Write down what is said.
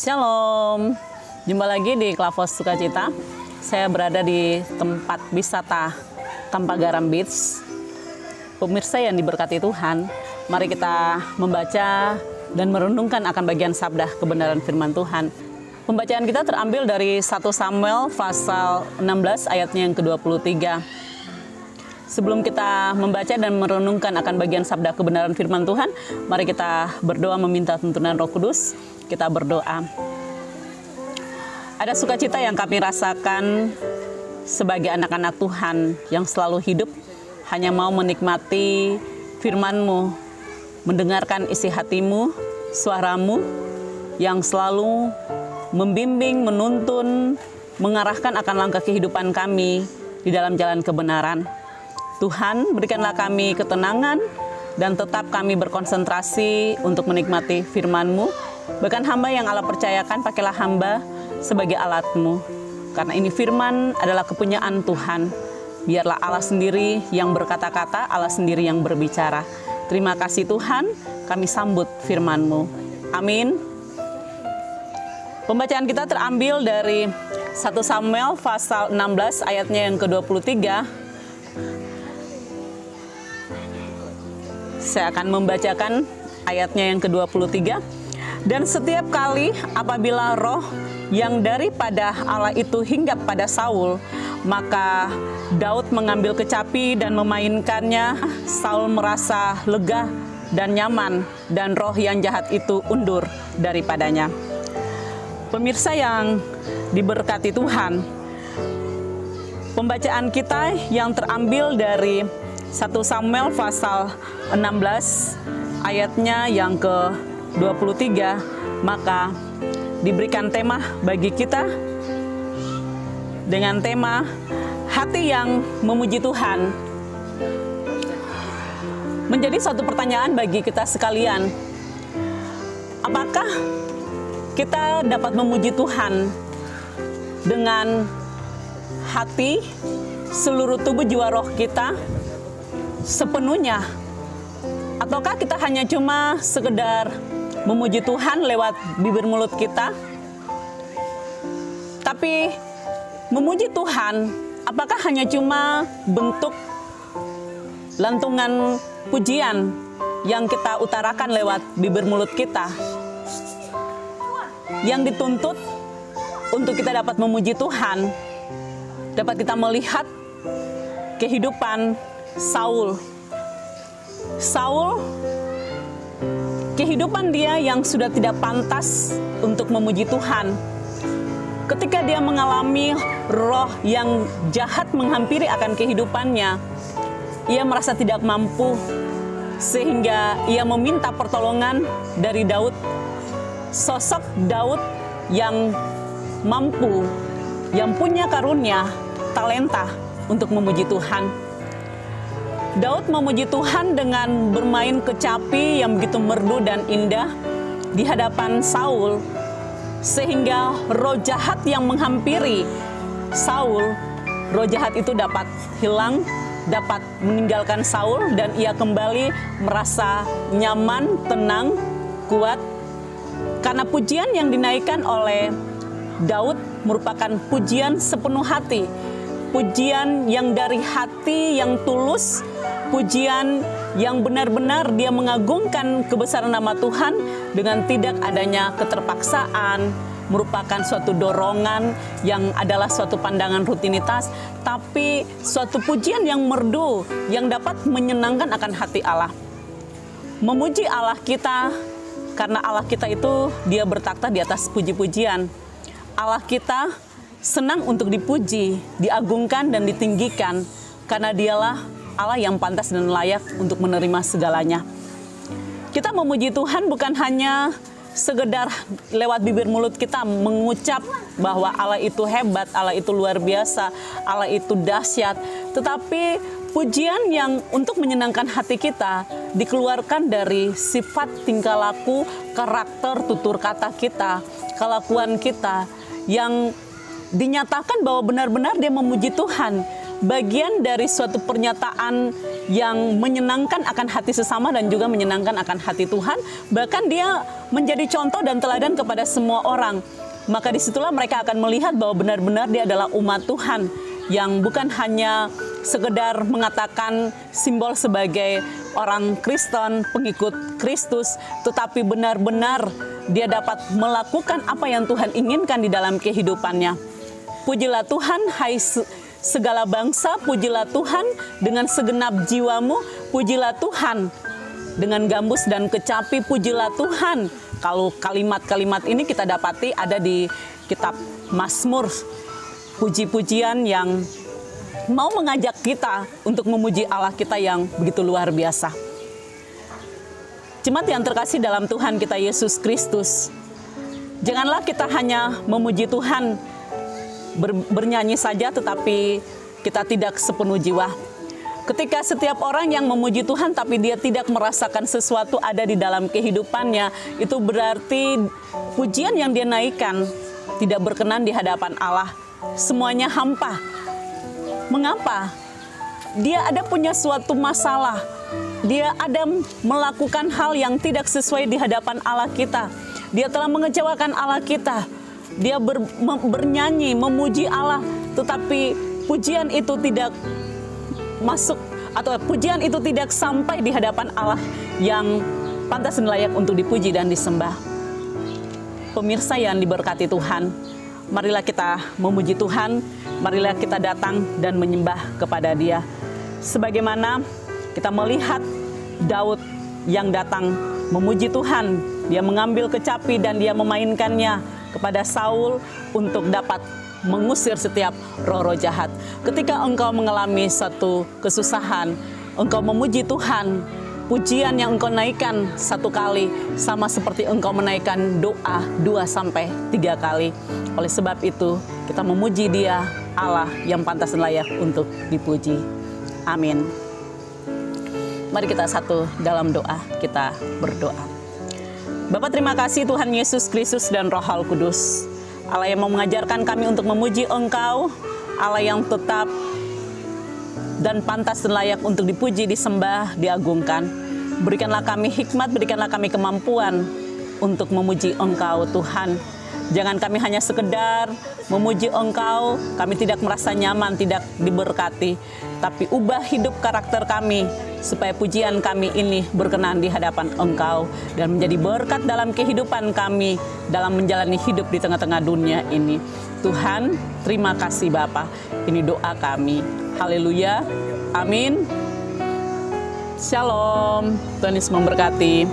Shalom, jumpa lagi di Klavos Sukacita. Saya berada di tempat wisata Tanpa Garam Beach. Pemirsa yang diberkati Tuhan, mari kita membaca dan merenungkan akan bagian sabda kebenaran firman Tuhan. Pembacaan kita terambil dari 1 Samuel pasal 16 ayatnya yang ke-23. Sebelum kita membaca dan merenungkan akan bagian sabda kebenaran firman Tuhan, mari kita berdoa meminta tuntunan Roh Kudus. Kita berdoa. Ada sukacita yang kami rasakan sebagai anak-anak Tuhan yang selalu hidup hanya mau menikmati firman-Mu, mendengarkan isi hatimu, suaramu yang selalu membimbing, menuntun, mengarahkan akan langkah kehidupan kami di dalam jalan kebenaran. Tuhan, berikanlah kami ketenangan dan tetap kami berkonsentrasi untuk menikmati firman-Mu. Bahkan hamba yang Allah percayakan, pakailah hamba sebagai alat-Mu. Karena ini firman adalah kepunyaan Tuhan. Biarlah Allah sendiri yang berkata-kata, Allah sendiri yang berbicara. Terima kasih Tuhan, kami sambut firman-Mu. Amin. Pembacaan kita terambil dari 1 Samuel pasal 16 ayatnya yang ke-23. Saya akan membacakan ayatnya yang ke-23. Dan setiap kali apabila roh yang daripada Allah itu hinggap pada Saul, maka Daud mengambil kecapi dan memainkannya. Saul merasa lega dan nyaman, dan roh yang jahat itu undur daripadanya. Pemirsa yang diberkati Tuhan, pembacaan kita yang terambil dari 1 Samuel pasal 16 ayatnya yang ke-23, maka diberikan tema bagi kita dengan tema hati yang memuji Tuhan. Menjadi suatu pertanyaan bagi kita sekalian, apakah kita dapat memuji Tuhan dengan hati, seluruh tubuh jiwa roh kita sepenuhnya? Ataukah kita hanya cuma sekedar memuji Tuhan lewat bibir mulut kita? Tapi memuji Tuhan, apakah hanya cuma bentuk lantungan pujian yang kita utarakan lewat bibir mulut kita? Yang dituntut untuk kita dapat memuji Tuhan, dapat kita melihat kehidupan Saul. Kehidupan dia yang sudah tidak pantas untuk memuji Tuhan. Ketika dia mengalami roh yang jahat menghampiri akan kehidupannya, ia merasa tidak mampu, sehingga ia meminta pertolongan dari Daud. Sosok Daud yang mampu, yang punya karunia, talenta untuk memuji Tuhan. Daud memuji Tuhan dengan bermain kecapi yang begitu merdu dan indah di hadapan Saul, sehingga roh jahat yang menghampiri Saul, roh jahat itu dapat hilang, dapat meninggalkan Saul, dan ia kembali merasa nyaman, tenang, kuat. Karena pujian yang dinaikkan oleh Daud merupakan pujian sepenuh hati, pujian yang dari hati yang tulus, pujian yang benar-benar dia mengagungkan kebesaran nama Tuhan dengan tidak adanya keterpaksaan, merupakan suatu dorongan yang adalah suatu pandangan rutinitas, tapi suatu pujian yang merdu yang dapat menyenangkan akan hati Allah. Memuji Allah kita, karena Allah kita itu dia bertakhta di atas puji-pujian. Allah kita senang untuk dipuji, diagungkan dan ditinggikan, karena dialah Allah yang pantas dan layak untuk menerima segalanya. Kita memuji Tuhan bukan hanya sekedar lewat bibir mulut kita mengucap bahwa Allah itu hebat, Allah itu luar biasa, Allah itu dahsyat, tetapi pujian yang untuk menyenangkan hati kita dikeluarkan dari sifat tingkah laku, karakter, tutur kata kita, kelakuan kita yang dinyatakan bahwa benar-benar dia memuji Tuhan. bagian dari suatu pernyataan yang menyenangkan akan hati sesama dan juga menyenangkan akan hati Tuhan. Bahkan dia menjadi contoh dan teladan kepada semua orang. Maka disitulah mereka akan melihat bahwa benar-benar dia adalah umat Tuhan yang bukan hanya sekedar mengatakan simbol sebagai orang Kristen, pengikut Kristus, tetapi benar-benar dia dapat melakukan apa yang Tuhan inginkan di dalam kehidupannya. Pujilah Tuhan, hai segala bangsa, pujilah Tuhan dengan segenap jiwamu, pujilah Tuhan dengan gambus dan kecapi, pujilah Tuhan. Kalau kalimat-kalimat ini kita dapati ada di kitab Mazmur, puji-pujian yang mau mengajak kita untuk memuji Allah kita yang begitu luar biasa. Jemaat yang terkasih dalam Tuhan kita Yesus Kristus, janganlah kita hanya memuji Tuhan, bernyanyi saja tetapi kita tidak sepenuh jiwa. Ketika setiap orang yang memuji Tuhan tapi dia tidak merasakan sesuatu ada di dalam kehidupannya, itu berarti pujian yang dia naikkan tidak berkenan di hadapan Allah. Semuanya hampa. Mengapa? Dia ada punya suatu masalah. Dia ada melakukan hal yang tidak sesuai di hadapan Allah kita. Dia telah mengecewakan Allah kita. Dia bernyanyi, memuji Allah, tetapi pujian itu tidak masuk atau pujian itu tidak sampai di hadapan Allah yang pantas dan layak untuk dipuji dan disembah. Pemirsa yang diberkati Tuhan, marilah kita memuji Tuhan, marilah kita datang dan menyembah kepada Dia. Sebagaimana kita melihat Daud yang datang memuji Tuhan, dia mengambil kecapi dan dia memainkannya kepada Saul untuk dapat mengusir setiap roh-roh jahat. Ketika engkau mengalami satu kesusahan, engkau memuji Tuhan, pujian yang engkau naikkan satu kali sama seperti engkau menaikkan doa 2-3 kali. Oleh sebab itu, kita memuji Dia, Allah yang pantas dan layak untuk dipuji. Amin. Mari kita satu dalam doa, kita berdoa. Bapa, terima kasih Tuhan Yesus Kristus dan Roh Kudus, Allah yang mau mengajarkan kami untuk memuji Engkau, Allah yang tetap dan pantas dan layak untuk dipuji, disembah, diagungkan. Berikanlah kami hikmat, berikanlah kami kemampuan untuk memuji Engkau Tuhan. Jangan kami hanya sekedar memuji Engkau, kami tidak merasa nyaman, tidak diberkati, tapi ubah hidup karakter kami supaya pujian kami ini berkenan di hadapan Engkau dan menjadi berkat dalam kehidupan kami dalam menjalani hidup di tengah-tengah dunia ini. Tuhan, terima kasih Bapa. Ini doa kami. Haleluya. Amin. Shalom. Tuhan Yesus memberkati.